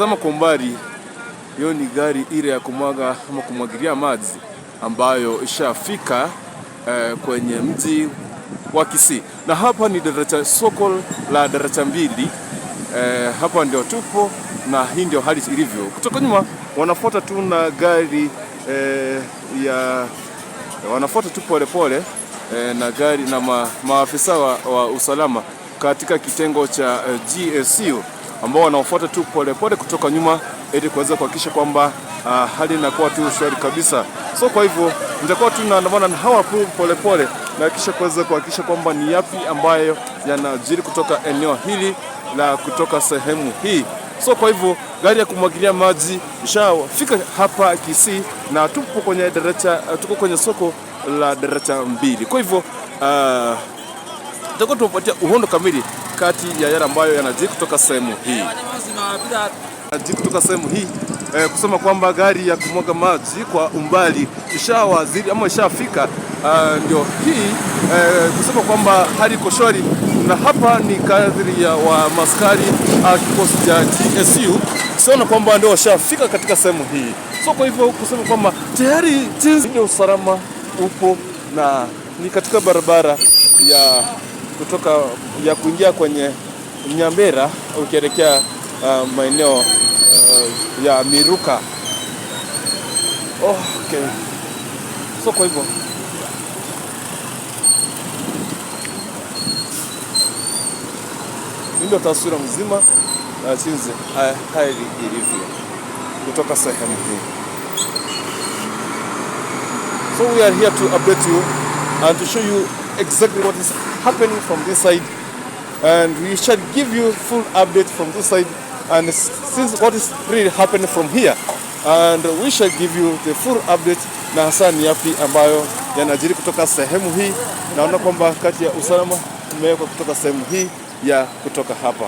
Ukitazama kwa umbali, hiyo ni gari ile ya kumwaga ama kumwagilia maji ambayo ishafika kwenye mji wa Kisii. Na hapa ni daraja, soko la daraja mbili. Hapa ndio tupo na hii ndio hali ilivyo. Kutoka nyuma wanafuata tu na gari wanafuata tu polepole na gari na maafisa wa usalama katika kitengo cha GSU ambao wanafuata tu polepole kutoka nyuma ili kuweza kuhakikisha kwamba hali inakuwa tu shwari kabisa. So kwa hivyo nitakuwa tu naandamana na hawa polepole na kisha kuweza kuhakikisha kwamba ni yapi ambayo yanajiri kutoka eneo hili na kutoka sehemu hii. So kwa hivyo gari ya kumwagilia maji ishafika hapa Kisii na tupo kwenye daraja, tuko kwenye soko la daraja mbili. Kwa hivyo tutakuwa tumepatia uhondo kamili kati ya yale ambayo yanajiri kutoka sehemu hii. Kutoka sehemu hii kusema kwamba gari ya kumwaga maji kwa umbali ishawaziri ama ishafika, ndio hii kusema kwamba hali iko shwari. Na hapa ni kadri ya wa maskari kikosi cha GSU siona kwamba ndio washafika katika sehemu hii. So kwa hivyo kusema kwamba tayari ndio usalama upo na ni katika barabara ya kuingia kwenye Nyambera ukielekea maeneo ya Miruka. Okay. So kwa hivyo ndio taswira mzima na jinsi hali ilivyo kutoka sehemu hii. So we are here to update you and to show you exactly what is happening from this side, and we shall give you full update from this side and since what is really happening from here, and we shall give you the full update na hasa ni yapi ambayo yanajiri kutoka sehemu hii. Naona kwamba kati ya usalama umewekwa kutoka sehemu hii ya kutoka hapa.